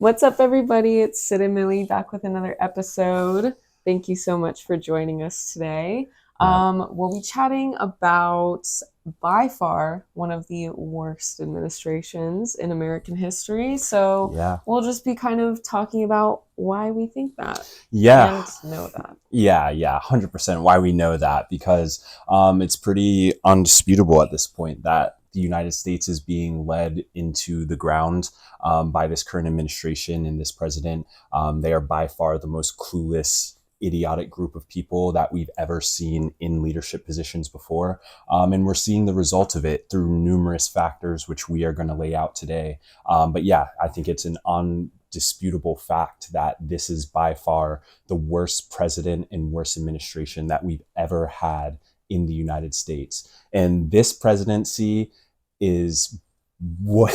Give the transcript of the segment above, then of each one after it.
What's up, everybody? It's Sid and Millie back with another episode. Thank you so much for joining us today. Yeah. We'll be chatting about by far one of the worst administrations in American history. So Yeah. we'll just be kind of talking about why we think that Yeah. and know that. Yeah. 100%. Why we know that, because it's pretty undisputable at this point that the United States is being led into the ground by this current administration and this president. They are by far the most clueless, idiotic group of people that we've ever seen in leadership positions before. And we're seeing the result of it through numerous factors, which we are going to lay out today. But yeah, I think it's an undisputable fact that this is by far the worst president and worst administration that we've ever had in the United States. And this presidency is what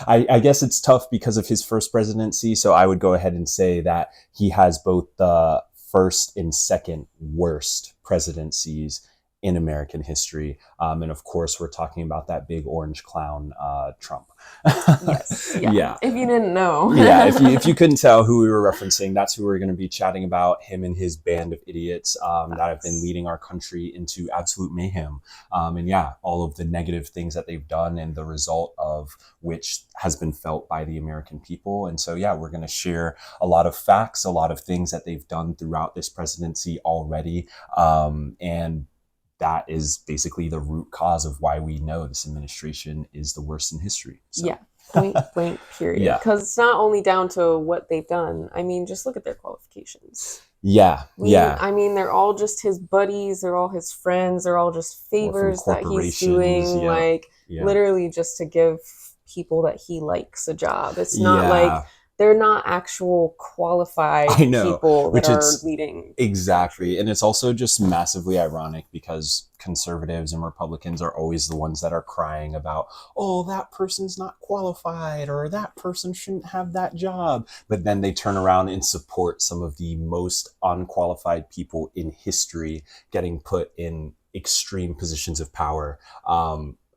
I guess it's tough because of his first presidency. So I would go ahead and say that he has both the first and second worst presidencies in American history. And of course, we're talking about that big orange clown, Trump. Yes. Yeah. If you didn't know. Yeah. If you couldn't tell who we were referencing, that's who we're going to be chatting about, him and his band of idiots that have been leading our country into absolute mayhem. And yeah, all of the negative things that they've done and the result of which has been felt by the American people. And so, yeah, we're going to share a lot of facts, a lot of things that they've done throughout this presidency already. And that is basically the root cause of why we know this administration is the worst in history. So. Yeah, point blank, period. Yeah. Because it's not only down to what they've done. I mean, just look at their qualifications. Yeah. I mean, they're all just his buddies. They're all his friends. They're all just favors that he's doing, literally just to give people that he likes a job. It's not like they're not actual qualified people that are leading. Exactly. And it's also just massively ironic because conservatives and Republicans are always the ones that are crying about, oh, that person's not qualified or that person shouldn't have that job. But then they turn around and support some of the most unqualified people in history getting put in extreme positions of power.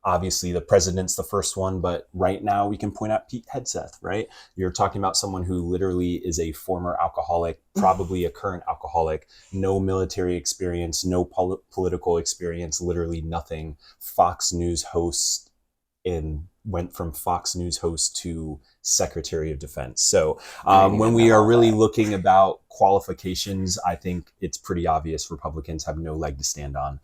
Obviously, the president's the first one, but right now we can point out Pete Hegseth, right? You're talking about someone who literally is a former alcoholic, probably a current alcoholic, no military experience, no political experience, literally nothing. Fox News host and went from Fox News host to Secretary of Defense. So when we are really looking about qualifications, I think it's pretty obvious Republicans have no leg to stand on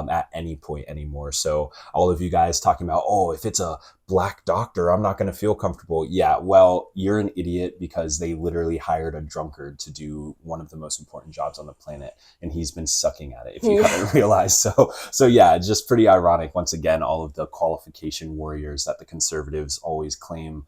at any point anymore. So all of you guys talking about, oh, if it's a black doctor, I'm not going to feel comfortable. Yeah, well, you're an idiot because they literally hired a drunkard to do one of the most important jobs on the planet. And he's been sucking at it, if you haven't realized. So yeah, it's just pretty ironic. Once again, all of the qualification warriors that the conservatives always claim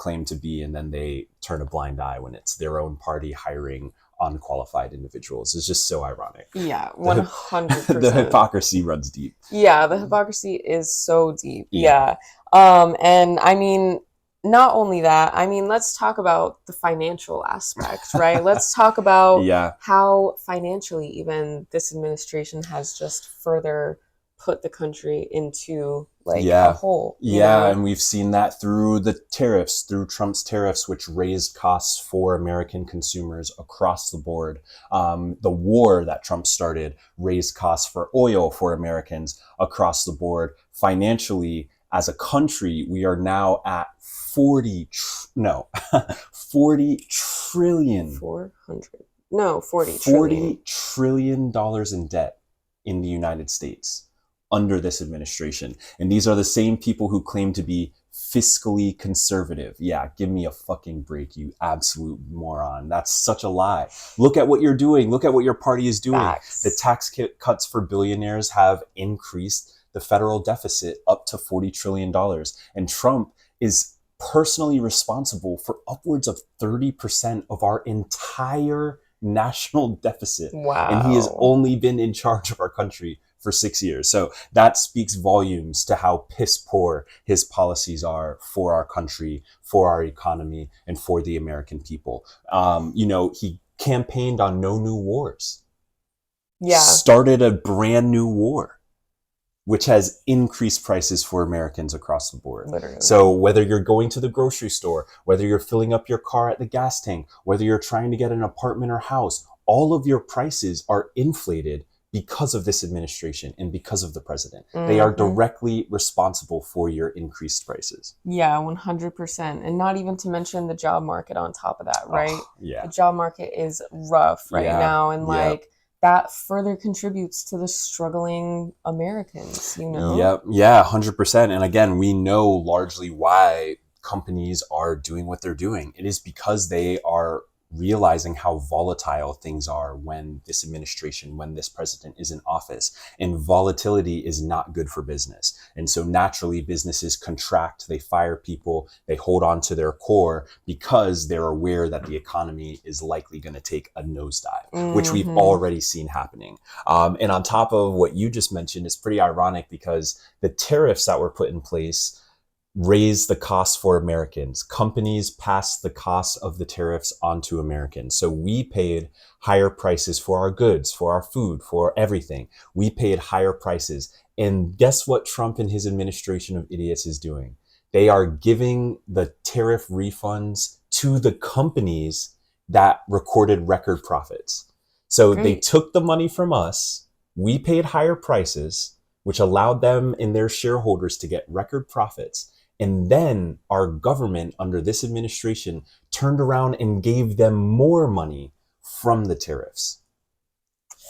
to be, and then they turn a blind eye when it's their own party hiring unqualified individuals. It's just so ironic. Yeah, 100%. The hypocrisy runs deep. Yeah, the hypocrisy is so deep. Yeah. And I mean, not only that, I mean, let's talk about the financial aspect, right? Let's talk about how financially even this administration has just further put the country into a hole. Yeah, and we've seen that through the tariffs, through Trump's tariffs, which raised costs for American consumers across the board. The war that Trump started raised costs for oil for Americans across the board. Financially, as a country, we are now at 40 trillion. 40 trillion dollars in debt in the United States under this administration. And these are the same people who claim to be fiscally conservative. Yeah, give me a fucking break, you absolute moron. That's such a lie. Look at what you're doing. Look at what your party is doing. Facts. The tax cuts for billionaires have increased the federal deficit up to $40 trillion. And Trump is personally responsible for upwards of 30% of our entire national deficit. Wow. And he has only been in charge of our country for 6 years. So that speaks volumes to how piss poor his policies are for our country, for our economy, and for the American people. He campaigned on no new wars. Yeah. Started a brand new war. which has increased prices for Americans across the board. Literally. So whether you're going to the grocery store, whether you're filling up your car at the gas tank, whether you're trying to get an apartment or house, all of your prices are inflated because of this administration and because of the president. They are directly responsible for your increased prices. Yeah, 100%. And not even to mention the job market on top of that, right? Oh, yeah. The job market is rough right now. And like that further contributes to the struggling Americans, you know? Yep. Yeah, 100%. And again, we know largely why companies are doing what they're doing. It is because they are realizing how volatile things are when this administration, when this president is in office. And volatility is not good for business. And so naturally businesses contract, they fire people, they hold on to their core because they're aware that the economy is likely going to take a nosedive, which we've already seen happening. And on top of what you just mentioned, it's pretty ironic because the tariffs that were put in place raise the cost for Americans. Companies pass the cost of the tariffs onto Americans. So we paid higher prices for our goods, for our food, for everything. We paid higher prices. And guess what Trump and his administration of idiots is doing? They are giving the tariff refunds to the companies that recorded record profits. So they took the money from us. We paid higher prices, which allowed them and their shareholders to get record profits. And then our government under this administration turned around and gave them more money from the tariffs.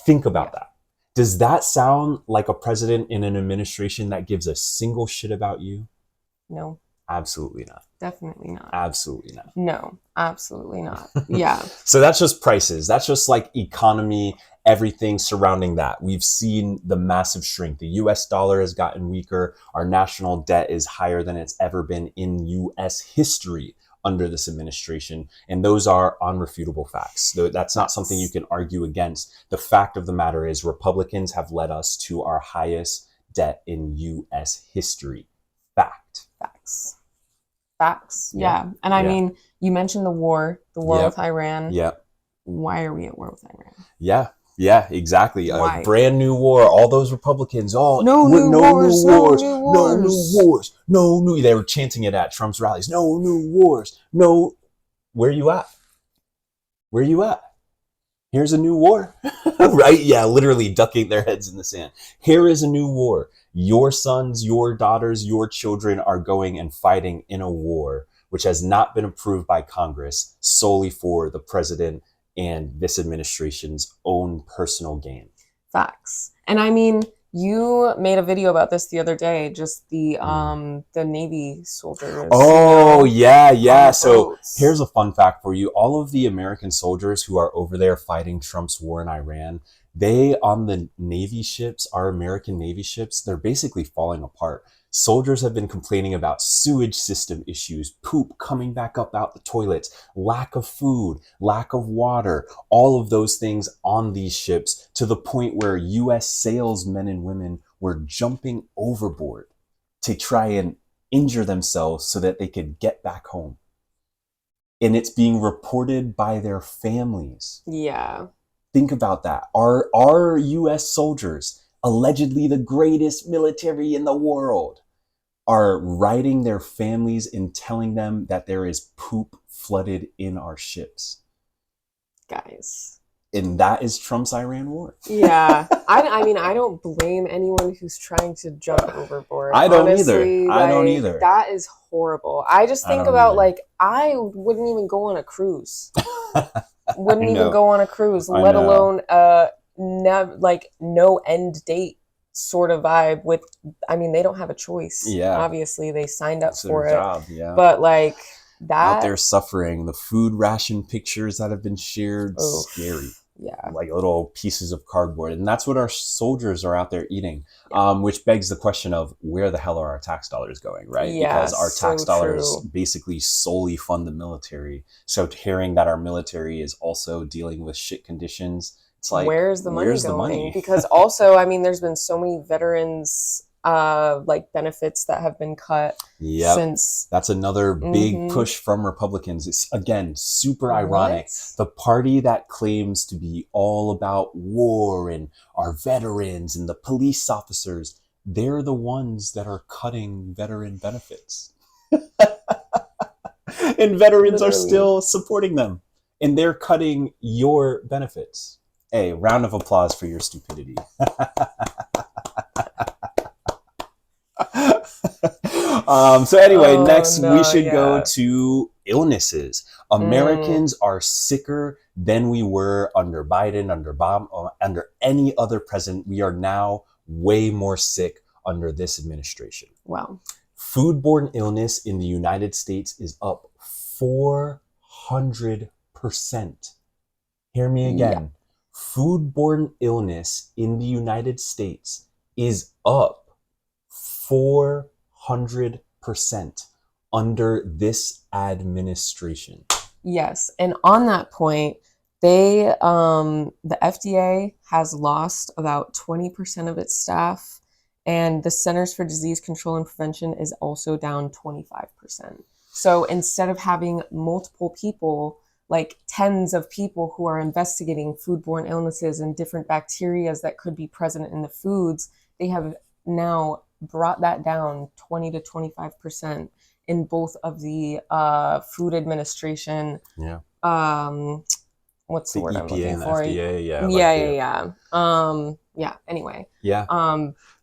Think about that. Does that sound like a president in an administration that gives a single shit about you? No. Absolutely not. Definitely not. Absolutely not. No, absolutely not. Yeah. So that's just prices. That's just like economy, everything surrounding that. We've seen the massive shrink. The US dollar has gotten weaker. Our national debt is higher than it's ever been in US history under this administration. And those are unrefutable facts. That's not something you can argue against. The fact of the matter is Republicans have led us to our highest debt in US history. Facts. Yeah. And I mean, you mentioned the war with Iran. Yep. Why are we at war with Iran? Yeah, exactly. A brand new war. All those Republicans, no new wars. They were chanting it at Trump's rallies. No new wars. No. Where you at? Here's a new war. Right? Yeah, literally ducking their heads in the sand. Here is a new war. Your sons, your daughters, your children are going and fighting in a war which has not been approved by Congress solely for the president and this administration's own personal gain. Facts. And I mean, you made a video about this the other day, just the Navy soldiers. Oh, yeah. So here's a fun fact for you. All of the American soldiers who are over there fighting Trump's war in Iran, they on the Navy ships, our American Navy ships, they're basically falling apart. Soldiers have been complaining about sewage system issues, poop coming back up out the toilets, lack of food, lack of water, all of those things on these ships to the point where U.S. salesmen and women were jumping overboard to try and injure themselves so that they could get back home. And it's being reported by their families. Yeah. Think about that. Our U.S. soldiers, allegedly the greatest military in the world, are writing their families and telling them that there is poop flooded in our ships. Guys. And that is Trump's Iran war. Yeah. I mean, I don't blame anyone who's trying to jump overboard. I don't either. That is horrible. I just think about, like, I wouldn't even go on a cruise. Wouldn't even go on a cruise, let alone no end date sort of vibe with, I mean, they don't have a choice. Yeah. Obviously, they signed up for it. Job, yeah. But like that out there suffering, the food ration pictures that have been shared, scary. Yeah. Like little pieces of cardboard. And that's what our soldiers are out there eating. Yeah. Which begs the question of where the hell are our tax dollars going, right? Yeah, because our tax dollars basically solely fund the military. So hearing that our military is also dealing with shit conditions, it's like, where's the money going? Because also, I mean, there's been so many veterans like benefits that have been cut since. That's another big push from Republicans. It's again super ironic. The party that claims to be all about war and our veterans and the police officers they're the ones that are cutting veteran benefits. And veterans are still supporting them. And they're cutting your benefits. Hey, round of applause for your stupidity. So anyway, next we should go to illnesses. Americans are sicker than we were under Biden, under Obama, under any other president. We are now way more sick under this administration. Wow. Foodborne illness in the United States is up 400%. Hear me again. Yeah. Foodborne illness in the United States is up 400% under this administration. Yes, and on that point, the FDA has lost about 20% of its staff, and the Centers for Disease Control and Prevention is also down 25%. So instead of having multiple people, like tens of people who are investigating foodborne illnesses and different bacteria that could be present in the foods, they have now brought that down 20 to 25% in both of the Food Administration. Yeah. What's the word EPA I'm looking and for? FDA, yeah. Anyway. Yeah.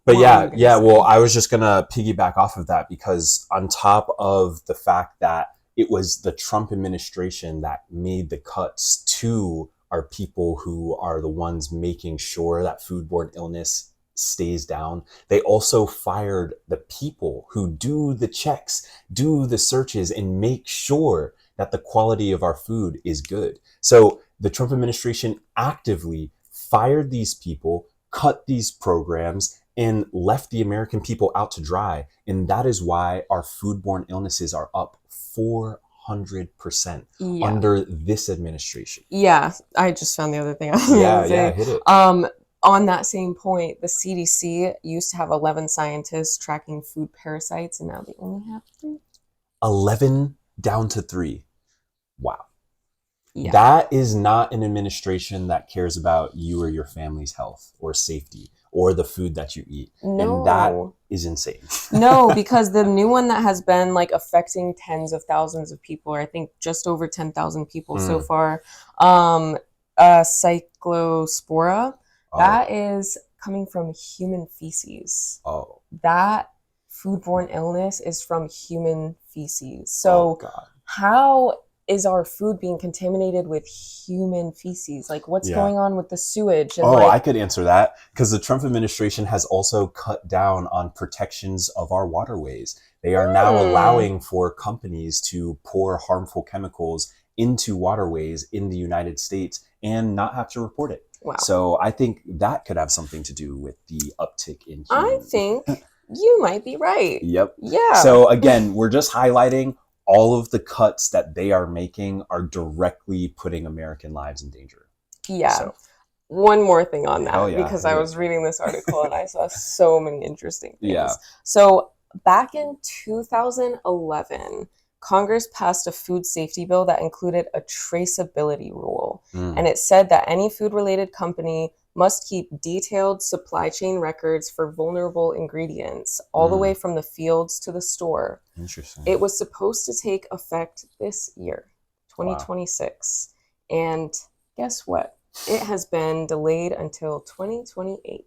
But yeah. Well, I was just gonna piggyback off of that, because on top of the fact that it was the Trump administration that made the cuts to our people who are the ones making sure that foodborne illness stays down, they also fired the people who do the checks, do the searches, and make sure that the quality of our food is good. So the Trump administration actively fired these people, cut these programs, and left the American people out to dry. And that is why our foodborne illnesses are up 400% under this administration. Yeah, I just found the other thing I was going to say. Hit it. On that same point, the CDC used to have 11 scientists tracking food parasites, and now they only have 3. 11 down to 3. Wow. Yeah. That is not an administration that cares about you or your family's health or safety or the food that you eat. No. And that is insane. No, because the new one that has been like affecting tens of thousands of people, or I think just over 10,000 people so far, Cyclospora, that is coming from human feces. That foodborne illness is from human feces. So how is our food being contaminated with human feces? Like, what's going on with the sewage? And I could answer that, because the Trump administration has also cut down on protections of our waterways. They are now allowing for companies to pour harmful chemicals into waterways in the United States and not have to report it. Wow. So I think that could have something to do with the uptick in human. I think you might be right. Yep. Yeah. So again, we're just highlighting all of the cuts that they are making are directly putting American lives in danger. Yeah. So, one more thing on that, because I was reading this article and I saw so many interesting things. Yeah. So back in 2011, Congress passed a food safety bill that included a traceability rule. And it said that any food-related company must keep detailed supply chain records for vulnerable ingredients all the way from the fields to the store. Interesting. It was supposed to take effect this year, 2026. Wow. And guess what? It has been delayed until 2028.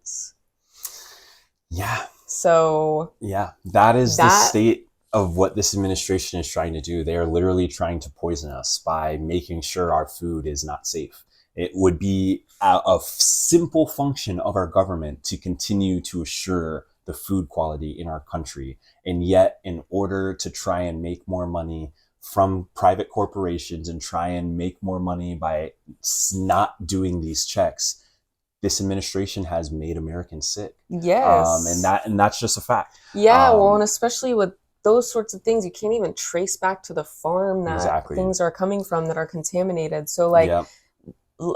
Yeah. So... yeah, that is the state of what this administration is trying to do. They are literally trying to poison us by making sure our food is not safe. It would be a simple function of our government to continue to assure the food quality in our country. And yet, in order to try and make more money from private corporations and try and make more money by not doing these checks, this administration has made Americans sick. Yes. And that's just a fact. Yeah, well, and especially with those sorts of things, you can't even trace back to the farm that things are coming from that are contaminated. So like... yep.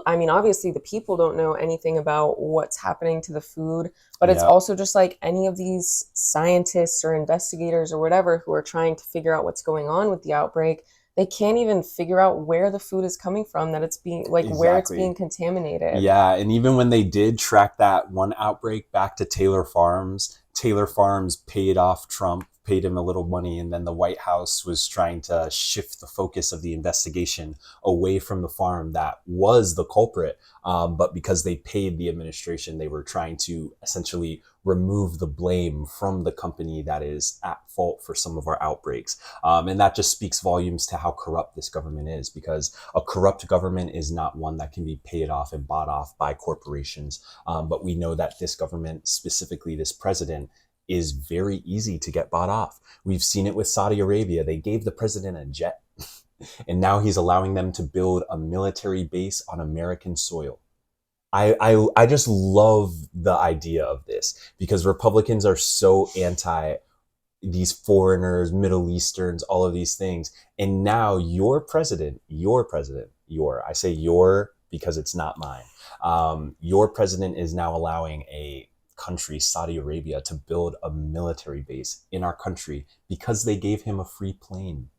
I mean, obviously the people don't know anything about what's happening to the food, but it's also just like any of these scientists or investigators or whatever who are trying to figure out what's going on with the outbreak. They can't even figure out where the food is coming from, that it's being where it's being contaminated. Yeah. And even when they did track that one outbreak back to Taylor Farms Taylor Farms paid off Trump, paid him a little money, and then the White House was trying to shift the focus of the investigation away from the farm that was the culprit. But because they paid the administration, they were trying to essentially remove the blame from the company that is at fault for some of our outbreaks. And that just speaks volumes to how corrupt this government is, because a corrupt government is not one that can be paid off and bought off by corporations. But we know that this government, specifically this president, is very easy to get bought off. We've seen it with Saudi Arabia. They gave the president a jet, and now he's allowing them to build a military base on American soil. I just love the idea of this, because Republicans are so anti these foreigners, Middle Easterns, all of these things. And now your president, I say your because it's not mine. Your president is now allowing a country, Saudi Arabia, to build a military base in our country because they gave him a free plane.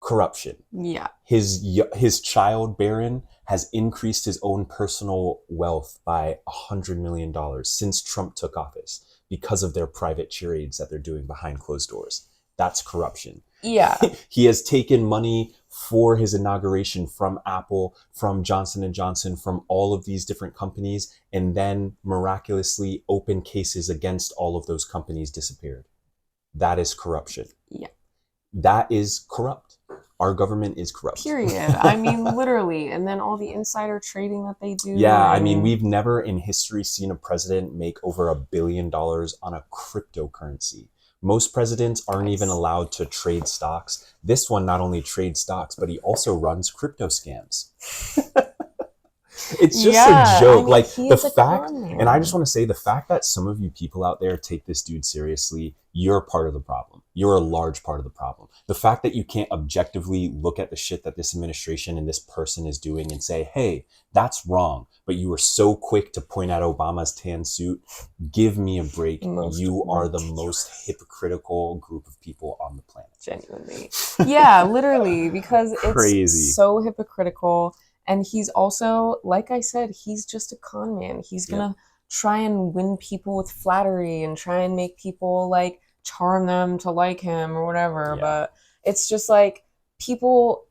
Corruption. Yeah. His child, Barron, has increased his own personal wealth by $100 million since Trump took office because of their private charades that they're doing behind closed doors. That's corruption. Yeah. He has taken money for his inauguration from Apple, from Johnson & Johnson, from all of these different companies, and then miraculously open cases against all of those companies disappeared. That is corruption. Yeah. That is corrupt. Our government is corrupt. Period. I mean, literally. And then all the insider trading that they do. Yeah, I mean, we've never in history seen a president make over $1 billion on a cryptocurrency. Most presidents aren't even allowed to trade stocks. This one not only trades stocks, but he also runs crypto scams. It's just a joke. I mean, like the fact, and I just want to say the fact that some of you people out there take this dude seriously, you're part of the problem. You're a large part of the problem. The fact that you can't objectively look at the shit that this administration and this person is doing and say, hey, that's wrong. But you were so quick to point out Obama's tan suit. Give me a break. You are the most hypocritical group of people on the planet. Genuinely. Yeah, literally, because it's crazy. So hypocritical. And he's also, like I said, he's just a con man. He's going to try and win people with flattery and try and make people like charm them to like him or whatever. Yeah. But it's just like people,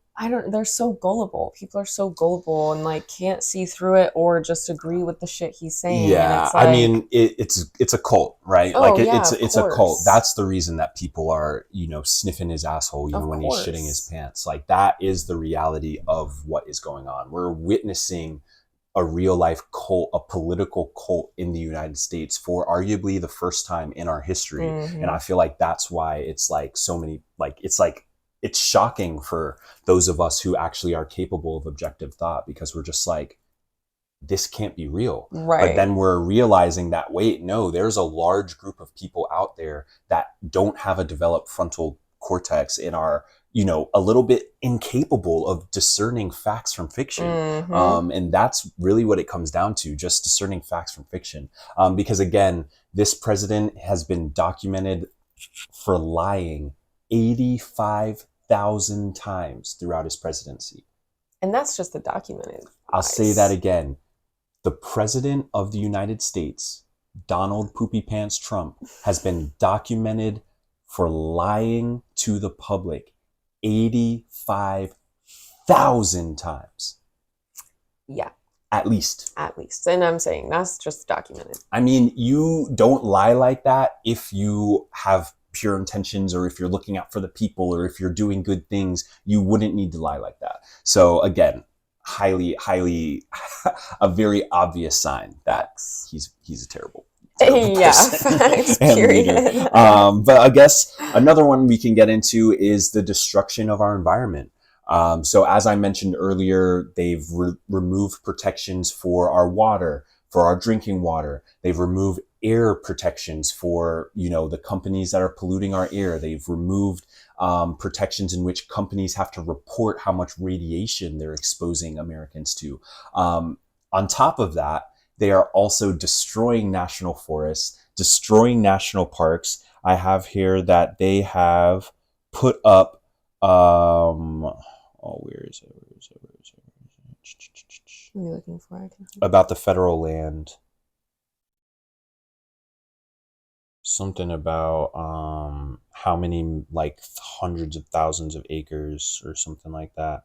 they're so gullible. People are so gullible and like can't see through it or just agree with the shit he's saying. Yeah, it's like, I mean, it's a cult, right? Oh, like yeah, it's a cult. That's the reason that people are, sniffing his asshole even when he's shitting his pants. Like that is the reality of what is going on. We're witnessing a real life cult, a political cult in the United States for arguably the first time in our history. Mm-hmm. And I feel like that's why it's like so many, it's shocking for those of us who actually are capable of objective thought, because we're just like, this can't be real. Right. But then we're realizing that, wait, no, there's a large group of people out there that don't have a developed frontal cortex and are, a little bit incapable of discerning facts from fiction. Mm-hmm. And that's really what it comes down to, just discerning facts from fiction. Because again, this president has been documented for lying 85,000 times throughout his presidency. And that's just the documented. I'll say that again. The president of the United States, Donald Poopy Pants Trump, has been documented for lying to the public 85,000 times. Yeah. At least. And I'm saying that's just documented. I mean, you don't lie like that if you have pure intentions, or if you're looking out for the people, or if you're doing good things. You wouldn't need to lie like that. So again, highly a very obvious sign that he's a terrible yeah, facts, period. But I guess another one we can get into is the destruction of our environment. So as I mentioned earlier, they've removed protections for our water, for our drinking water. They've removed air protections for, the companies that are polluting our air. They've removed protections in which companies have to report how much radiation they're exposing Americans to. On top of that, they are also destroying national forests, destroying national parks. I have here that they have put up, where is it? What are you looking for? About the federal land. something about how many, like hundreds of thousands of acres or something like that.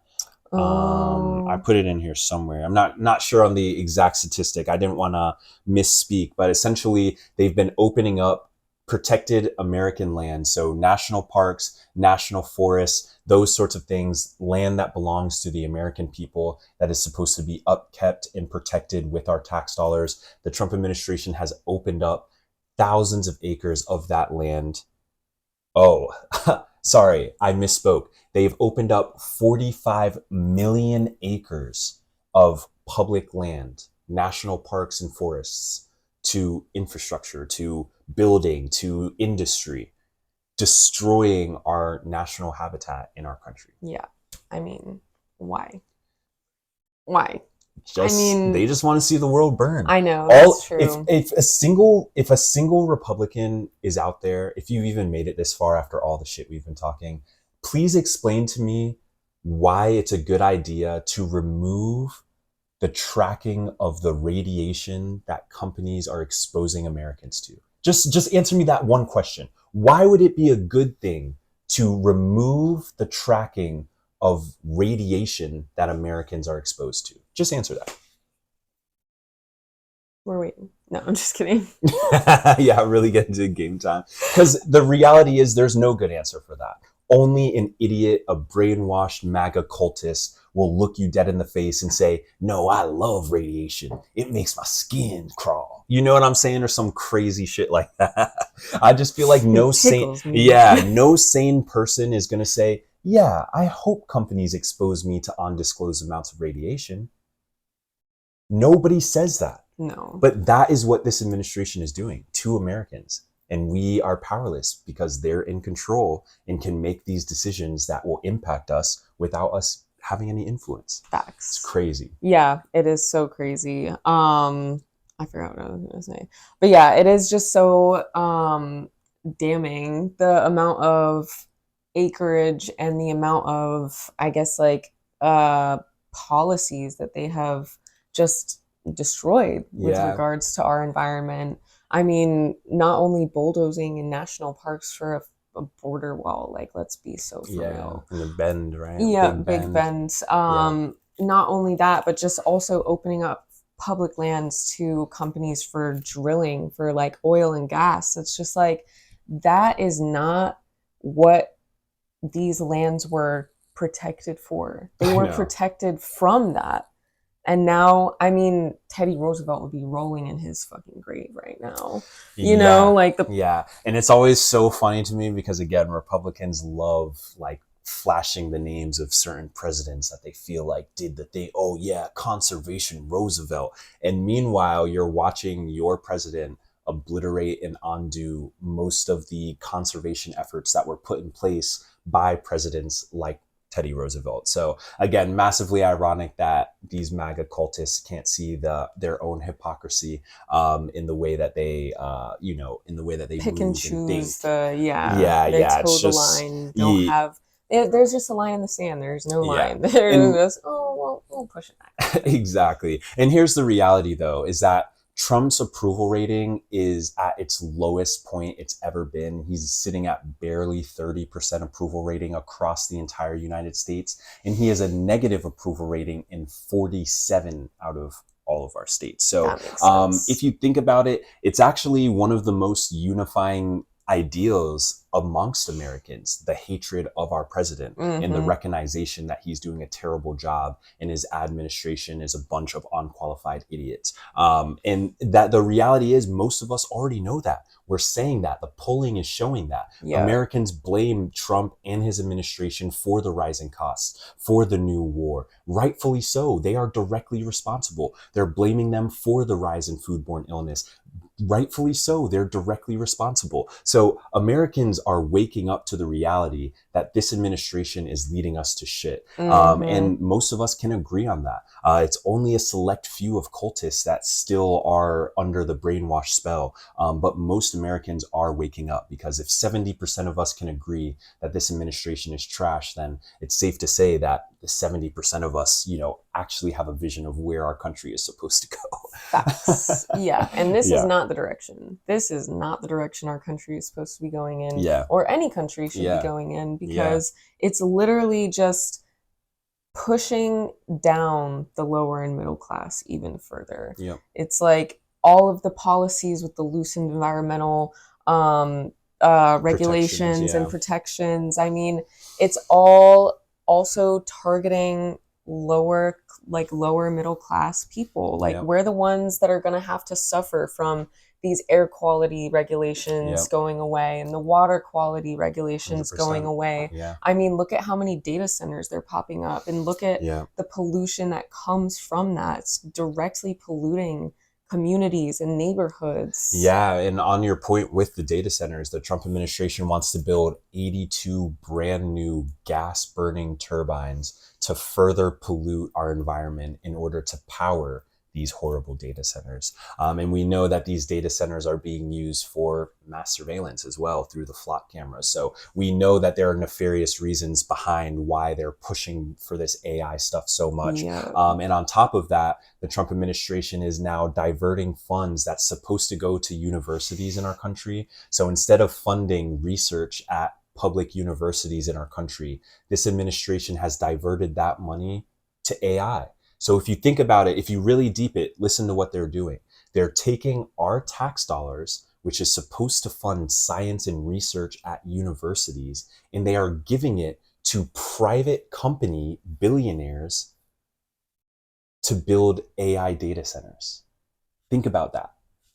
I put it in here somewhere. I'm not sure on the exact statistic. I didn't want to misspeak, but essentially they've been opening up protected American land. So national parks, national forests, those sorts of things, land that belongs to the American people that is supposed to be upkept and protected with our tax dollars. The Trump administration has opened up thousands of acres of that land. Oh, sorry, I misspoke. They've opened up 45 million acres of public land, national parks and forests, to infrastructure, to building, to industry, destroying our national habitat in our country. Yeah. I mean, why? Why? They just want to see the world burn. I know, that's true. If a single Republican is out there, if you've even made it this far after all the shit we've been talking, please explain to me why it's a good idea to remove the tracking of the radiation that companies are exposing Americans to. Just answer me that one question. Why would it be a good thing to remove the tracking of radiation that Americans are exposed to? Just answer that. We're waiting. No, I'm just kidding. Yeah, really get into game time. Because the reality is there's no good answer for that. Only an idiot, a brainwashed MAGA cultist will look you dead in the face and say, no, I love radiation. It makes my skin crawl. You know what I'm saying? Or some crazy shit like that. I just feel like no sane person is going to say, yeah, I hope companies expose me to undisclosed amounts of radiation. Nobody says that. No. But that is what this administration is doing to Americans. And we are powerless because they're in control and can make these decisions that will impact us without us having any influence. Facts. It's crazy. Yeah, it is so crazy. I forgot what I was going to say. But yeah, it is just so damning, the amount of acreage and the amount of, I guess, like policies that they have just destroyed with regards to our environment. I mean, not only bulldozing in national parks for a border wall, like, let's be so for real. And the bend, right? Yeah, big bend. Not only that, but just also opening up public lands to companies for drilling for like oil and gas. It's just like, that is not what these lands were protected for. They were protected from that. And now, I mean, Teddy Roosevelt would be rolling in his fucking grave right now. You know, like and it's always so funny to me because, again, Republicans love like flashing the names of certain presidents that they feel like did the thing. Oh yeah, conservation Roosevelt. And meanwhile, you're watching your president obliterate and undo most of the conservation efforts that were put in place by presidents like Teddy Roosevelt. So again, massively ironic that these MAGA cultists can't see their own hypocrisy in the way that they in the way that they pick move and choose. They toe the line. Don't have. There's just a line in the sand. There's no line. There's just, we'll push it back. Exactly. And here's the reality, though, is that Trump's approval rating is at its lowest point it's ever been. He's sitting at barely 30% approval rating across the entire United States. And he has a negative approval rating in 47 out of all of our states. So if you think about it, it's actually one of the most unifying ideals amongst Americans, the hatred of our president and the recognition that he's doing a terrible job and his administration is a bunch of unqualified idiots. And that the reality is most of us already know that. We're saying that. The polling is showing that. Americans blame Trump and his administration for the rising costs, for the new war. Rightfully so. They are directly responsible. They're blaming them for the rise in foodborne illness. Rightfully so, they're directly responsible. So Americans are waking up to the reality that this administration is leading us to shit. And most of us can agree on that. It's only a select few of cultists that still are under the brainwash spell. But most Americans are waking up, because if 70% of us can agree that this administration is trash, then it's safe to say that the 70% of us, actually have a vision of where our country is supposed to go. Facts. Yeah. And this is not not the direction. This is not the direction our country is supposed to be going in, or any country should be going in, because it's literally just pushing down the lower and middle class even further. It's like all of the policies with the loosened environmental regulations and protections. I mean, it's all also targeting lower middle class people. Like we're the ones that are going to have to suffer from these air quality regulations going away and the water quality regulations 100%. Going away. I mean, look at how many data centers they're popping up, and look at the pollution that comes from that. It's directly polluting communities and neighborhoods. Yeah, and on your point with the data centers, the Trump administration wants to build 82 brand new gas burning turbines to further pollute our environment in order to power these horrible data centers. And we know that these data centers are being used for mass surveillance as well through the flock cameras. So we know that there are nefarious reasons behind why they're pushing for this AI stuff so much. And on top of that, the Trump administration is now diverting funds that's supposed to go to universities in our country. So instead of funding research at public universities in our country, this administration has diverted that money to AI. So if you think about it, if you really deep it, listen to what they're doing. They're taking our tax dollars, which is supposed to fund science and research at universities, and they are giving it to private company billionaires to build AI data centers. Think about that.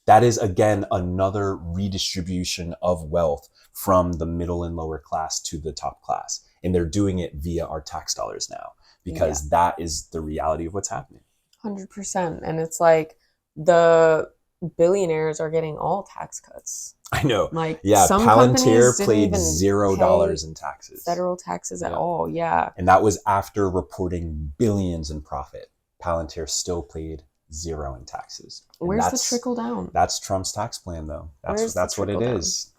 That is, again, another redistribution of wealth from the middle and lower class to the top class. And they're doing it via our tax dollars now, because that is the reality of what's happening. 100%. And it's like the billionaires are getting all tax cuts. I know. Like, some Palantir paid $0 in taxes. Federal taxes at all. And that was after reporting billions in profit. Palantir still paid $0 in taxes. And where's the trickle down? That's Trump's tax plan, though. That's what it is.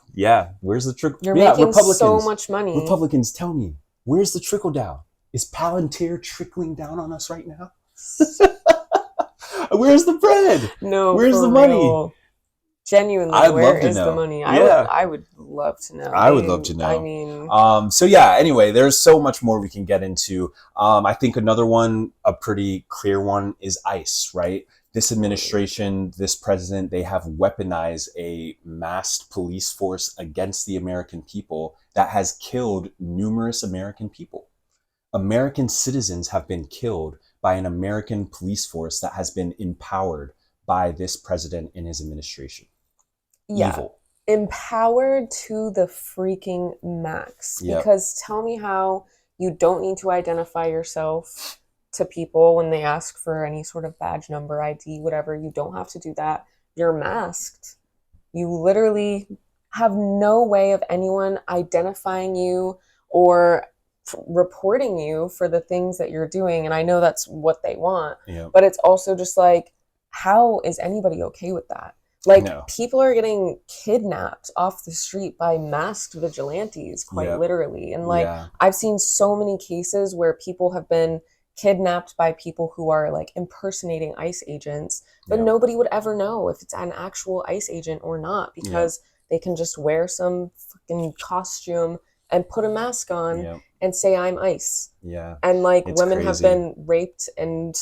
Where's the trickle? You're making so much money. Republicans, tell me, where's the trickle down? Is Palantir trickling down on us right now? Where's the bread? No, where's the money? Real. Genuinely, where is the money? I would love to know. I would love to know. I mean, anyway, there's so much more we can get into. I think another one, a pretty clear one, is ICE, right? This administration, this president, they have weaponized a masked police force against the American people that has killed numerous American people. American citizens have been killed by an American police force that has been empowered by this president and his administration. Evil. Empowered to the freaking max. Because tell me how you don't need to identify yourself to people when they ask for any sort of badge number, ID, whatever. You don't have to do that. You're masked. You literally have no way of anyone identifying you or reporting you for the things that you're doing. And I know that's what they want, but it's also just like, how is anybody okay with that? Like, people are getting kidnapped off the street by masked vigilantes, quite literally. And like, I've seen so many cases where people have been kidnapped by people who are like impersonating ICE agents, but nobody would ever know if it's an actual ICE agent or not, because they can just wear some fucking costume and put a mask on and say, I'm ICE. And like, it's women have been raped and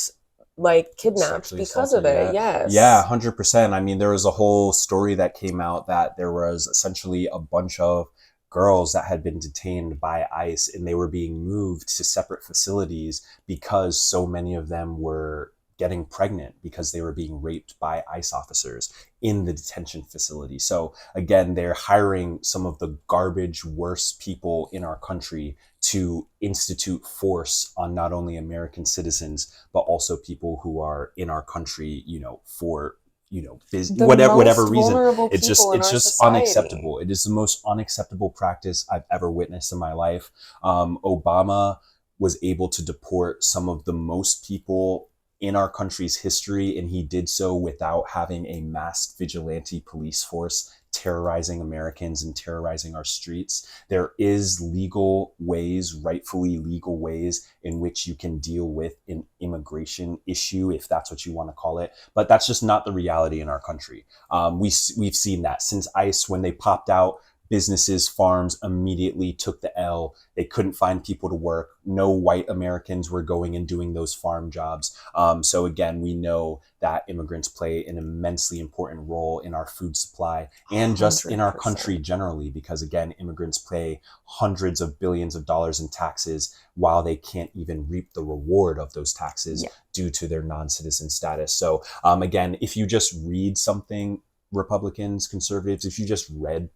like kidnapped because of it. Yeah, 100%. I mean, there was a whole story that came out that there was essentially a bunch of girls that had been detained by ICE, and they were being moved to separate facilities because so many of them were getting pregnant because they were being raped by ICE officers in the detention facility. So again, they're hiring some of the garbage, worst people in our country to institute force on not only American citizens, but also people who are in our country, for whatever reason. It's just unacceptable. It is the most unacceptable practice I've ever witnessed in my life. Obama was able to deport some of the most people in our country's history, and he did so without having a masked vigilante police force terrorizing Americans and terrorizing our streets. There is legal ways, rightfully legal ways, in which you can deal with an immigration issue, if that's what you want to call it. But that's just not the reality in our country. We've seen that since ICE, when they popped out, businesses, farms immediately took the L. They couldn't find people to work. No white Americans were going and doing those farm jobs. So again, we know that immigrants play an immensely important role in our food supply and just 100%. In our country generally, because again, immigrants pay hundreds of billions of dollars in taxes while they can't even reap the reward of those taxes due to their non-citizen status. So again, if you just read something, Republicans, conservatives, if you just read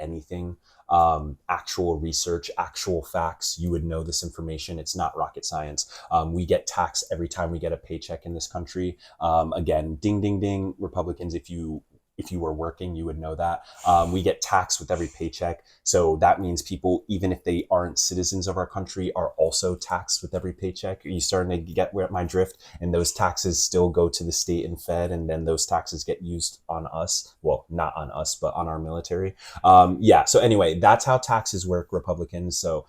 anything, actual research, actual facts, you would know this information. It's not rocket science. We get taxed every time we get a paycheck in this country. Again, ding, ding, ding, Republicans, if you were working, you would know that. We get taxed with every paycheck. So that means people, even if they aren't citizens of our country, are also taxed with every paycheck. Are you starting to get my drift? And those taxes still go to the state and Fed, and then those taxes get used on us. Well, not on us, but on our military. So anyway, that's how taxes work, Republicans. So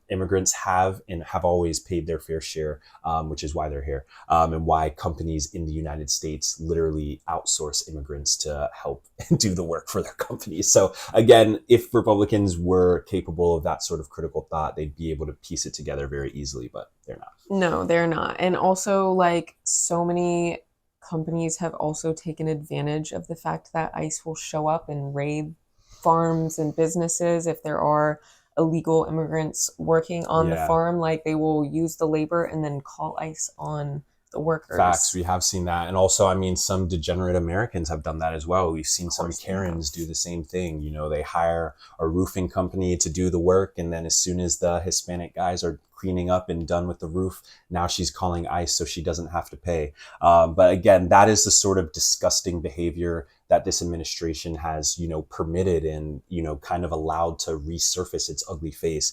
immigrants have always paid their fair share, which is why they're here, and why companies in the United States literally outsource immigrants to help do the work for their companies. So again, if Republicans were capable of that sort of critical thought, they'd be able to piece it together very easily, but they're not. No, they're not. And also, like, so many companies have also taken advantage of the fact that ICE will show up and raid farms and businesses if there are illegal immigrants working on the farm. Like, they will use the labor and then call ICE on the workers. Facts. We have seen that. And also, I mean, some degenerate Americans have done that as well. We've seen some Karens do the same thing. You know, they hire a roofing company to do the work, and then as soon as the Hispanic guys are cleaning up and done with the roof, now she's calling ICE so she doesn't have to pay. But again, that is the sort of disgusting behavior that this administration has, permitted and, kind of allowed to resurface its ugly face,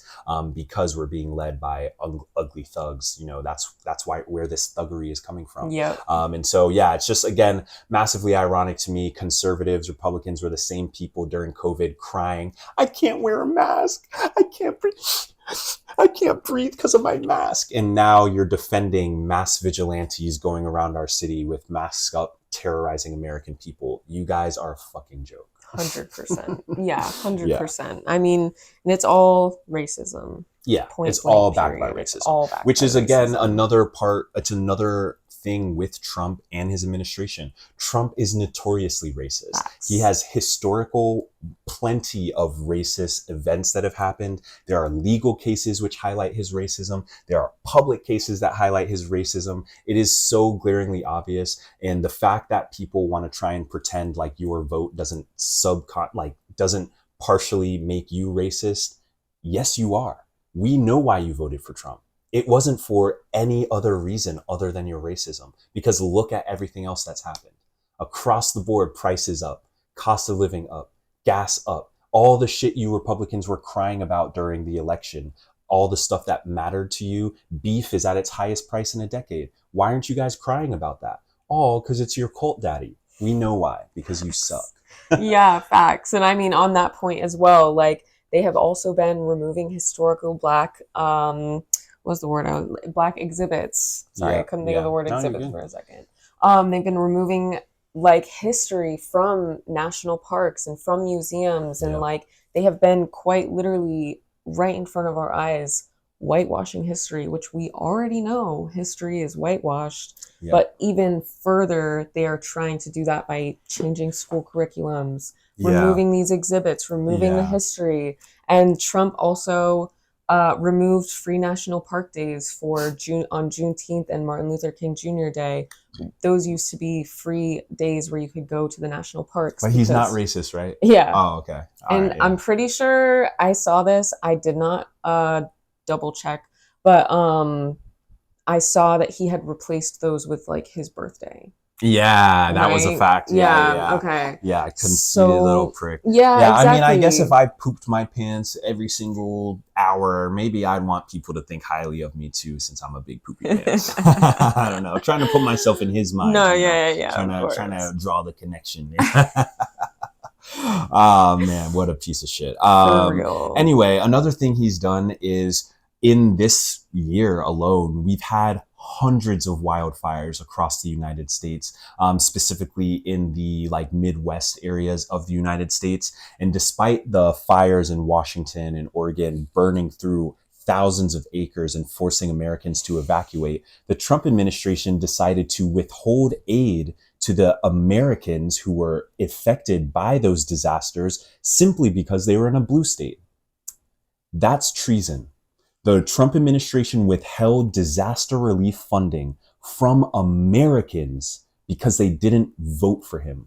because we're being led by ugly thugs. That's where this thuggery is coming from. Yeah. And so, yeah, it's just, again, massively ironic to me. Conservatives, Republicans were the same people during COVID crying, I can't wear a mask. I can't breathe because of my mask. And now you're defending mass vigilantes going around our city with masks up, terrorizing American people. You guys are a fucking joke. 100%. Yeah, 100%. I mean, and it's all racism. Yeah, it's all backed by racism. Which is, again, another thing with Trump and his administration. Trump is notoriously racist. Facts. He has plenty of racist events that have happened. There are legal cases which highlight his racism. There are public cases that highlight his racism. It is so glaringly obvious. And the fact that people want to try and pretend like your vote doesn't partially make you racist. Yes, you are. We know why you voted for Trump. It wasn't for any other reason other than your racism, because look at everything else that's happened. Across the board, prices up, cost of living up, gas up, all the shit you Republicans were crying about during the election, all the stuff that mattered to you. Beef is at its highest price in a decade. Why aren't you guys crying about that? All because it's your cult daddy. We know why, because you suck. Yeah, facts. And I mean, on that point as well, like, they have also been removing historical black, what's the word? Black exhibits. Sorry, I couldn't think of the word exhibit for a second. They've been removing, like, history from national parks and from museums, and like, they have been quite literally right in front of our eyes whitewashing history, which we already know history is whitewashed. But even further, they are trying to do that by changing school curriculums, removing these exhibits, removing the history. And Trump also removed free national park days on Juneteenth and Martin Luther King Jr. Day. Those used to be free days where you could go to the national parks. But he's not racist, right? Yeah. Oh, okay. I'm pretty sure I saw this. I did not double check, but I saw that he had replaced those with, like, his birthday. Yeah, that was a fact. Yeah. Okay. Yeah, I conceited little prick. Yeah, exactly. I mean, I guess if I pooped my pants every single hour, maybe I'd want people to think highly of me too, since I'm a big poopy pants. I don't know. Trying to put myself in his mind. No, yeah. Trying to draw the connection. Oh man, what a piece of shit. For real. Anyway, another thing he's done is in this year alone, we've had hundreds of wildfires across the United States, specifically in the like Midwest areas of the United States. And despite the fires in Washington and Oregon burning through thousands of acres and forcing Americans to evacuate, the Trump administration decided to withhold aid to the Americans who were affected by those disasters simply because they were in a blue state. That's treason. The Trump administration withheld disaster relief funding from Americans because they didn't vote for him.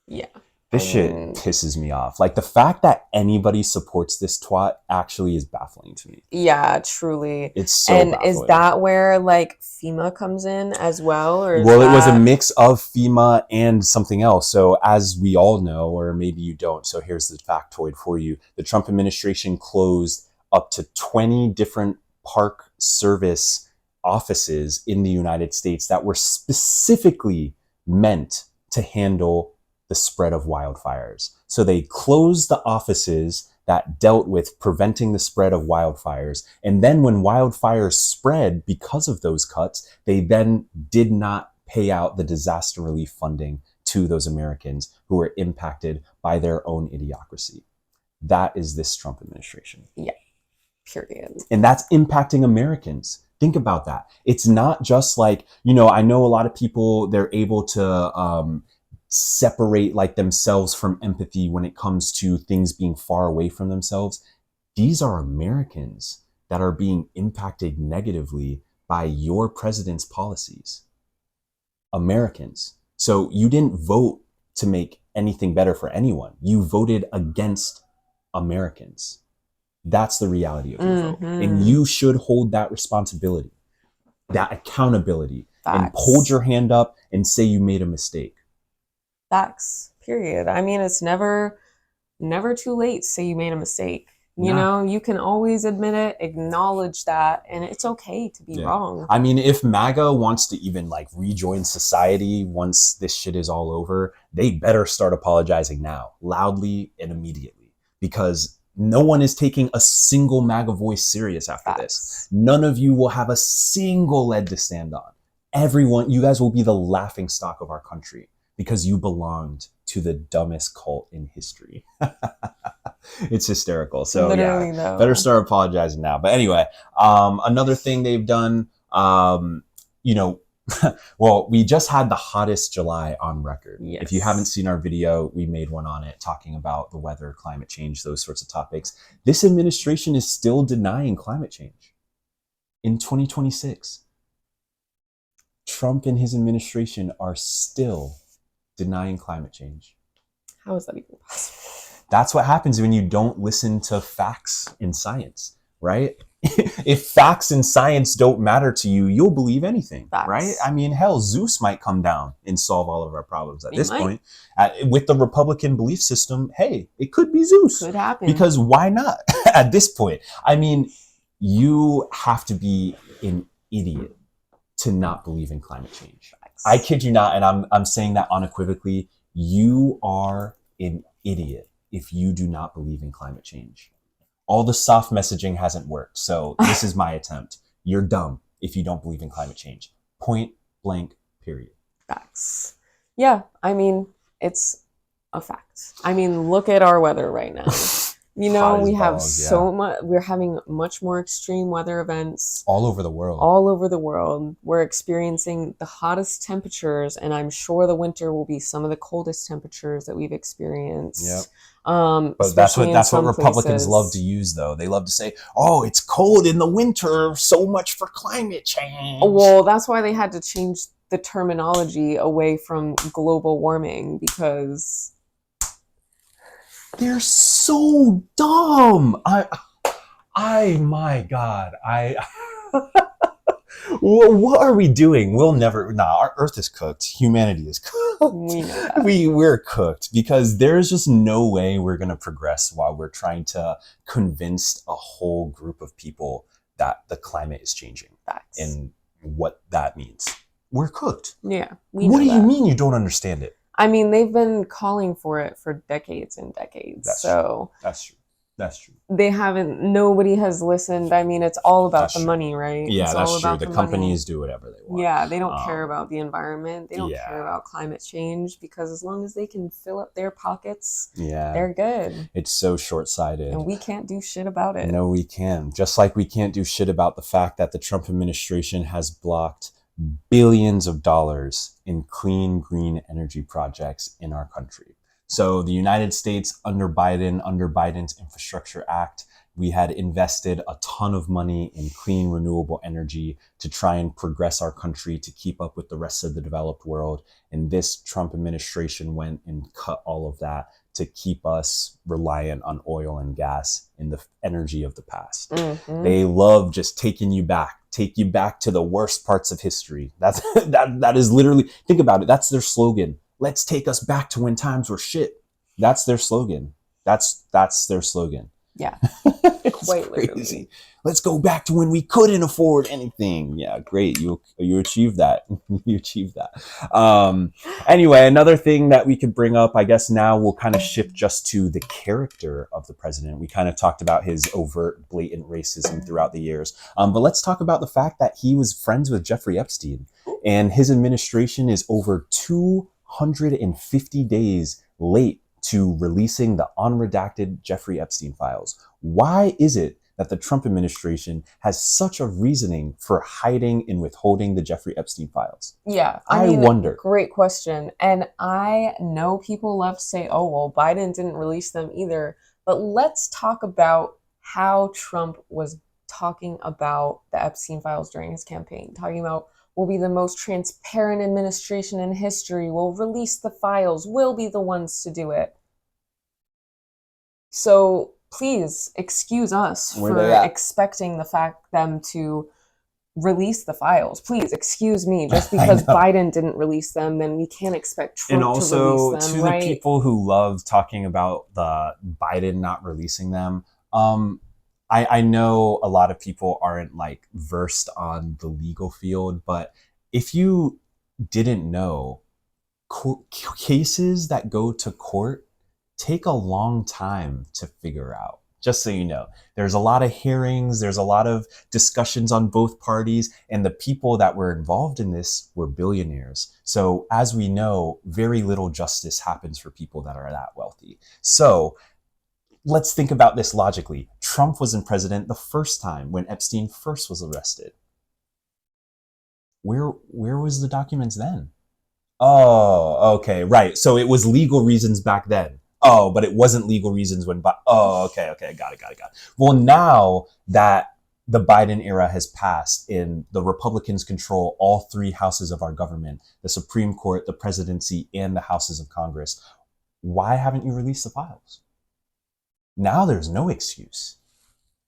Yeah. This shit pisses me off. Like, the fact that anybody supports this twat actually is baffling to me. Yeah, truly. It's so baffling. Is that where like FEMA comes in as well? Or well, it was a mix of FEMA and something else. So as we all know, or maybe you don't, so here's the factoid for you. The Trump administration closed up to 20 different Park Service offices in the United States that were specifically meant to handle the spread of wildfires. So they closed the offices that dealt with preventing the spread of wildfires. And then when wildfires spread because of those cuts, they then did not pay out the disaster relief funding to those Americans who were impacted by their own idiocracy. That is this Trump administration. Yeah, period. And that's impacting Americans. Think about that. It's not just like, you know, I know a lot of people, they're able to separate like themselves from empathy when it comes to things being far away from themselves. These are Americans that are being impacted negatively by your president's policies. Americans. So you didn't vote to make anything better for anyone. You voted against Americans. That's the reality of your vote. And you should hold that responsibility, that accountability. Facts. And hold your hand up and say you made a mistake. Facts, period. I mean, it's never too late to say you made a mistake. You know, you can always admit it, acknowledge that, and it's okay to be wrong. I mean, if MAGA wants to even like rejoin society once this shit is all over, they better start apologizing now, loudly and immediately, because no one is taking a single MAGA voice serious after this. None of you will have a single leg to stand on. Everyone, you guys will be the laughing stock of our country, because you belonged to the dumbest cult in history. It's hysterical. So literally, yeah, better start apologizing now. But anyway, another thing they've done, you know, well, we just had the hottest July on record. Yes. If you haven't seen our video, we made one on it talking about the weather, climate change, those sorts of topics. This administration is still denying climate change in 2026. Trump and his administration are still denying climate change. How is that even possible? That's what happens when you don't listen to facts in science, right? If facts and science don't matter to you, you'll believe anything, right? I mean, hell, Zeus might come down and solve all of our problems at this point. With the Republican belief system, hey, it could be Zeus. Could happen. Because why not at this point? I mean, you have to be an idiot to not believe in climate change. I kid you not, and I'm saying that unequivocally. You are an idiot if you do not believe in climate change. All the soft messaging hasn't worked, so this is my attempt. You're dumb if you don't believe in climate change. Point blank, period. Facts. Yeah, I mean, it's a fact. I mean, look at our weather right now. You know, we have so much, we're having much more extreme weather events. All over the world. All over the world. We're experiencing the hottest temperatures, and I'm sure the winter will be some of the coldest temperatures that we've experienced. Yep. But that's what Republicans love to use, though. They love to say, oh, it's cold in the winter, so much for climate change. Well, that's why they had to change the terminology away from global warming, because they're so dumb. My God. What are we doing? We'll never, our Earth is cooked. Humanity is cooked. We know that. We're cooked, because there's just no way we're going to progress while we're trying to convince a whole group of people that the climate is changing. And what that means. We're cooked. Yeah. What do you mean you don't understand it? I mean, they've been calling for it for decades and decades. That's so true. That's true. That's true. Nobody has listened. I mean, it's all about the money, right? Yeah, it's that's all true. about The companies do whatever they want. Yeah, they don't care about the environment. They don't care about climate change, because as long as they can fill up their pockets, they're good. It's so short-sighted. And we can't do shit about it. No, we can. Just like we can't do shit about the fact that the Trump administration has blocked billions of dollars in clean, green energy projects in our country. So the United States, under Biden's Infrastructure Act, we had invested a ton of money in clean, renewable energy to try and progress our country to keep up with the rest of the developed world. And this Trump administration went and cut all of that to keep us reliant on oil and gas in the energy of the past. Mm-hmm. They love just take you back to the worst parts of history. That is literally, think about it. That's their slogan. Let's take us back to when times were shit. That's their slogan. That's their slogan. Yeah. It's quite crazy. Literally. Let's go back to when we couldn't afford anything. Yeah, great. You achieved that. You achieved that. Anyway, another thing that we could bring up, I guess now we'll kind of shift just to the character of the president. We kind of talked about his overt, blatant racism throughout the years. But let's talk about the fact that he was friends with Jeffrey Epstein, and his administration is over 250 days late to releasing the unredacted Jeffrey Epstein files. Why is it that the Trump administration has such a reasoning for hiding and withholding the Jeffrey Epstein files? Yeah, I wonder. Great question. And I know people love to say, oh, well, Biden didn't release them either. But let's talk about how Trump was talking about the Epstein files during his campaign, talking about, we'll be the most transparent administration in history, we'll release the files, we'll be the ones to do it. So please excuse us for expecting them to release the files. Please excuse me. Just because Biden didn't release them, then we can't expect Trump to release them. And also, to the people who love talking about the Biden not releasing them, I know a lot of people aren't like versed on the legal field, but if you didn't know, cases that go to court take a long time to figure out. Just so you know, there's a lot of hearings, there's a lot of discussions on both parties, and the people that were involved in this were billionaires. So as we know, very little justice happens for people that are that wealthy. So let's think about this logically. Trump wasn't president the first time when Epstein first was arrested. Where was the documents then? Oh, okay, right. So it was legal reasons back then. Oh, but it wasn't legal reasons when... okay, got it. Well, now that the Biden era has passed and the Republicans control all three houses of our government, the Supreme Court, the presidency, and the houses of Congress, why haven't you released the files? Now there's no excuse.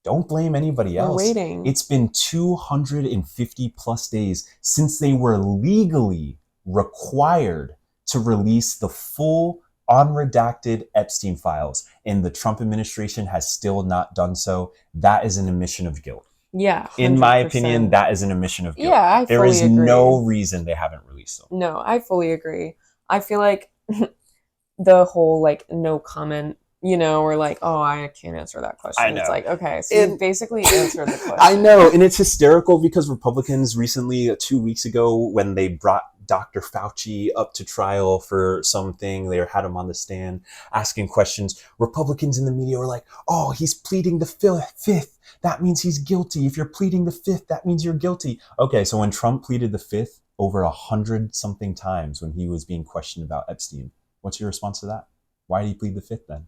Don't blame anybody else. We're waiting. It's been 250 plus days since they were legally required to release the full unredacted Epstein files, and the Trump administration has still not done so. That is an admission of guilt. Yeah, 100%. In my opinion, that is an admission of guilt. Yeah, I fully agree. There is no reason they haven't released them. No, I fully agree. I feel like the whole like no comment, or like, oh, I can't answer that question. I know. It's like, okay, so you basically answered the question. I know, and it's hysterical because Republicans recently, 2 weeks ago, when they brought Dr. Fauci up to trial for something, they had him on the stand asking questions. Republicans in the media were like, oh, he's pleading the fifth. That means he's guilty. If you're pleading the fifth, that means you're guilty. Okay, so when Trump pleaded the fifth over 100-something times when he was being questioned about Epstein, what's your response to that? Why did he plead the fifth then?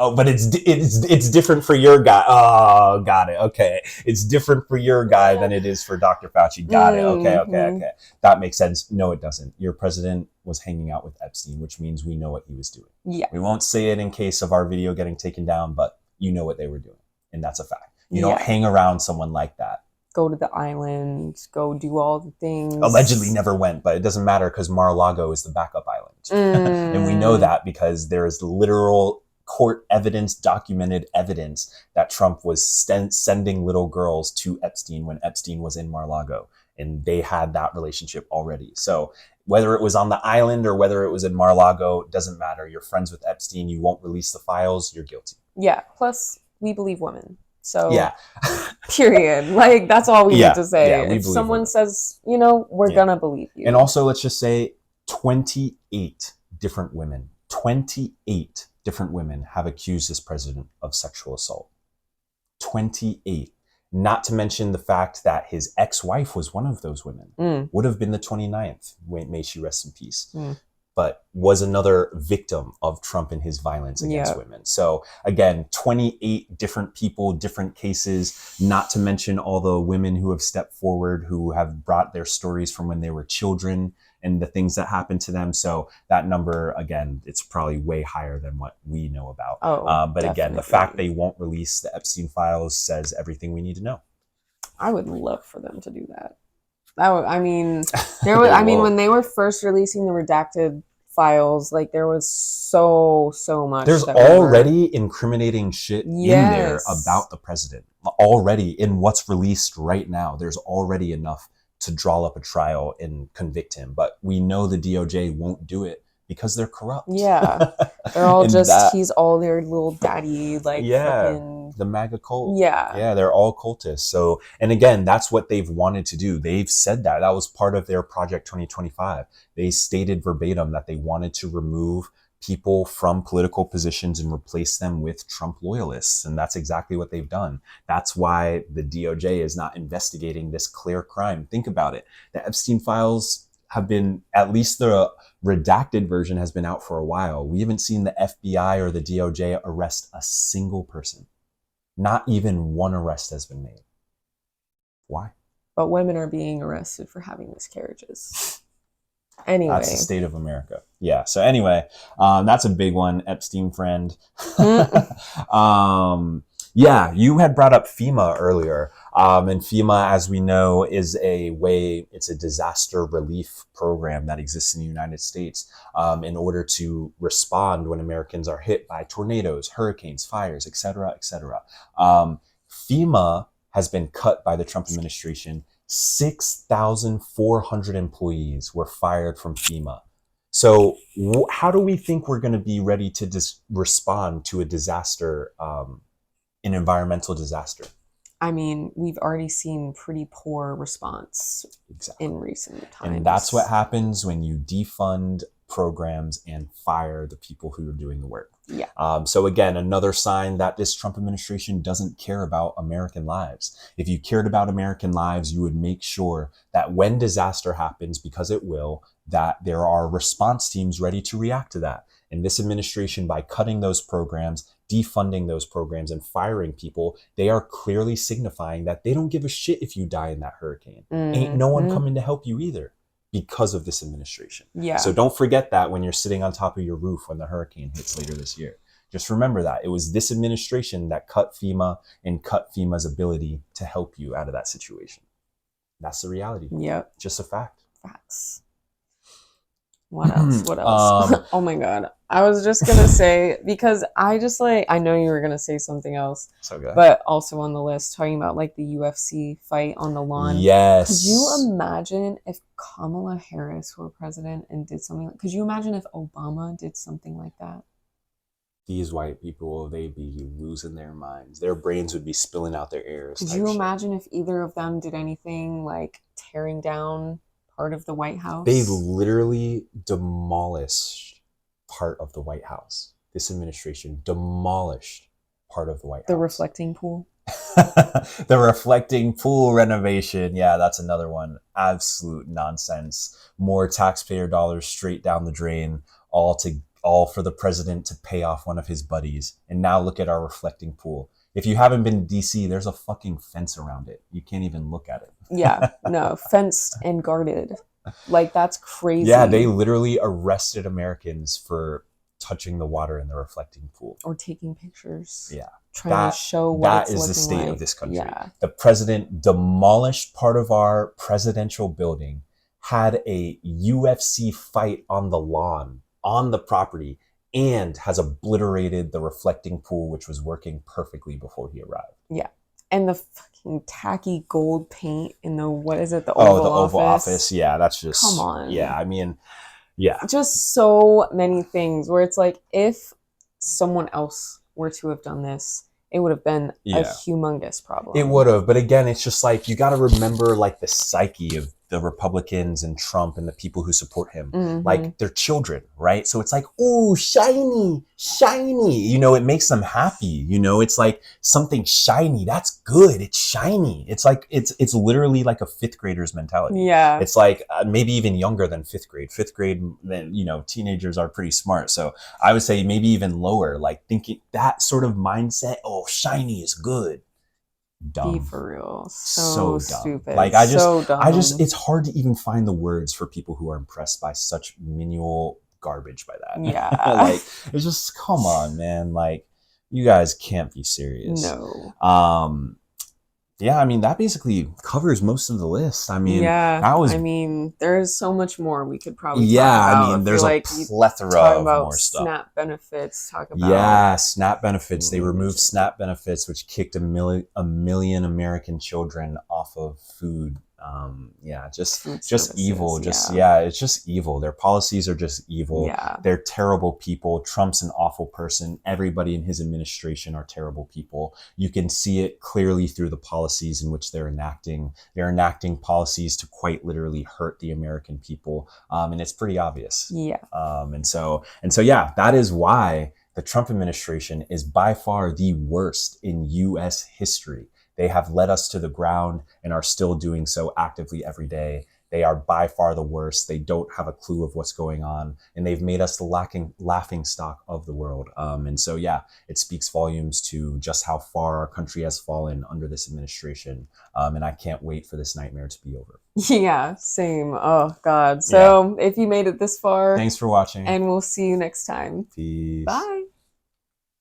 Oh, but it's different for your guy. Oh, got it. Okay. It's different for your guy than it is for Dr. Fauci. Got it. Okay. That makes sense. No, it doesn't. Your president was hanging out with Epstein, which means we know what he was doing. Yeah. We won't say it in case of our video getting taken down, but you know what they were doing. And that's a fact. You don't hang around someone like that. Go to the island, go do all the things. Allegedly never went, but it doesn't matter because Mar-a-Lago is the backup island. And we know that because there is literal court evidence, documented evidence that Trump was sending little girls to Epstein when Epstein was in Mar-a-Lago, and they had that relationship already. So whether it was on the island or whether it was in Mar-a-Lago, doesn't matter. You're friends with Epstein. You won't release the files. You're guilty. Yeah. Plus, we believe women. So, yeah. Period. Like, that's all we need to say. Yeah, if someone says, we're going to believe you. And also, let's just say 28 different women, 28 different women have accused this president of sexual assault. 28. Not to mention the fact that his ex-wife was one of those women. Would have been the 29th, may she rest in peace, but was another victim of Trump and his violence against women. So again, 28 different people, different cases, not to mention all the women who have stepped forward, who have brought their stories from when they were children and the things that happened to them. So that number, again, it's probably way higher than what we know about. But definitely. Again, the fact they won't release the Epstein files says everything we need to know. I would love for them to do that. When they were first releasing the redacted files, like there was so much. There's already incriminating shit in there about the president. Already in what's released right now, there's already enough to draw up a trial and convict him. But we know the DOJ won't do it because they're corrupt. Yeah. They're all he's all their little daddy, like fucking... the MAGA cult. Yeah. Yeah, they're all cultists. So, and again, that's what they've wanted to do. They've said that. That was part of their Project 2025. They stated verbatim that they wanted to remove people from political positions and replace them with Trump loyalists. And that's exactly what they've done. That's why the DOJ is not investigating this clear crime. Think about it. The Epstein files have been, at least the redacted version has been out for a while. We haven't seen the FBI or the DOJ arrest a single person. Not even one arrest has been made. Why? But women are being arrested for having miscarriages. Anyway. That's the state of America. Yeah. So anyway, that's a big one. Epstein friend. Yeah, you had brought up FEMA earlier. And FEMA, as we know, it's a disaster relief program that exists in the United States in order to respond when Americans are hit by tornadoes, hurricanes, fires, et cetera, et cetera. FEMA has been cut by the Trump administration. 6,400 employees were fired from FEMA. So how do we think we're going to be ready to respond to a disaster, an environmental disaster? I mean, we've already seen pretty poor response in recent times. And that's what happens when you defund programs and fire the people who are doing the work. Yeah. So again, another sign that this Trump administration doesn't care about American lives. If you cared about American lives, you would make sure that when disaster happens, because it will, that there are response teams ready to react to that. And this administration, by cutting those programs, defunding those programs, and firing people, they are clearly signifying that they don't give a shit if you die in that hurricane. Ain't no one coming to help you either, because of this administration. Yeah. So don't forget that when you're sitting on top of your roof when the hurricane hits later this year. Just remember that. It was this administration that cut FEMA and cut FEMA's ability to help you out of that situation. That's the reality. Yep. Just a fact. Facts. What else? Oh my God. I was just going to say, because I know you were going to say something else. So good. But also on the list, talking about like the UFC fight on the lawn. Yes. Could you imagine if Kamala Harris were president and did something could you imagine if Obama did something like that? These white people, they'd be losing their minds. Their brains would be spilling out their ears. Could you imagine if either of them did anything like tearing down part of the White House? They literally demolished part of the White House. This administration demolished part of the White House. The reflecting pool? The reflecting pool renovation. Yeah, that's another one. Absolute nonsense. More taxpayer dollars straight down the drain, all for the president to pay off one of his buddies. And now look at our reflecting pool. If you haven't been to DC, there's a fucking fence around it. You can't even look at it. Yeah, no, fenced and guarded. Like, that's crazy. Yeah, they literally arrested Americans for touching the water in the reflecting pool. Or taking pictures. Yeah. Trying to show what it's looking like. That is the state of this country. Yeah. The president demolished part of our presidential building, had a UFC fight on the lawn, on the property, and has obliterated the reflecting pool, which was working perfectly before he arrived. Yeah. And the fucking tacky gold paint in the, what is it, the Oval Office? Oh, the Oval Office. Yeah, that's just... Come on. Yeah, I mean, yeah. Just so many things where it's like, if someone else were to have done this, it would have been a humongous problem. It would have. But again, it's just like, you got to remember like the psyche of the Republicans and Trump and the people who support him. Like, they're children, right? So it's like, ooh, shiny, shiny. You know, it makes them happy. You know, it's like something shiny. That's good. It's shiny. It's like, it's literally like a fifth grader's mentality. Yeah. It's like maybe even younger than fifth grade. Fifth grade, then, you know, teenagers are pretty smart. So I would say maybe even lower, like thinking that sort of mindset. Oh, shiny is good. Dumb. Be for real. So dumb. Stupid. Like, I just, it's hard to even find the words for people who are impressed by such menial garbage by that. Yeah. Like, it's just, come on, man. Like, you guys can't be serious. No. Yeah, I mean, that basically covers most of the list. I mean, I mean, there's so much more we could probably talk about. I mean, there's a plethora of more stuff. SNAP benefits, talk about... SNAP benefits. They removed SNAP benefits, which kicked a million American children off of food. Just evil. It's just evil. Their policies are just evil. Yeah. They're terrible people. Trump's an awful person. Everybody in his administration are terrible people. You can see it clearly through the policies in which they're enacting. They're enacting policies to quite literally hurt the American people. And it's pretty obvious. Yeah. And so, yeah, that is why the Trump administration is by far the worst in U.S. history. They have led us to the ground and are still doing so actively every day. They are by far the worst. They don't have a clue of what's going on, and they've made us the laughing stock of the world. And so, yeah, it speaks volumes to just how far our country has fallen under this administration. And I can't wait for this nightmare to be over. Yeah, same. Oh, God. So if you made it this far, thanks for watching. And we'll see you next time. Peace. Bye.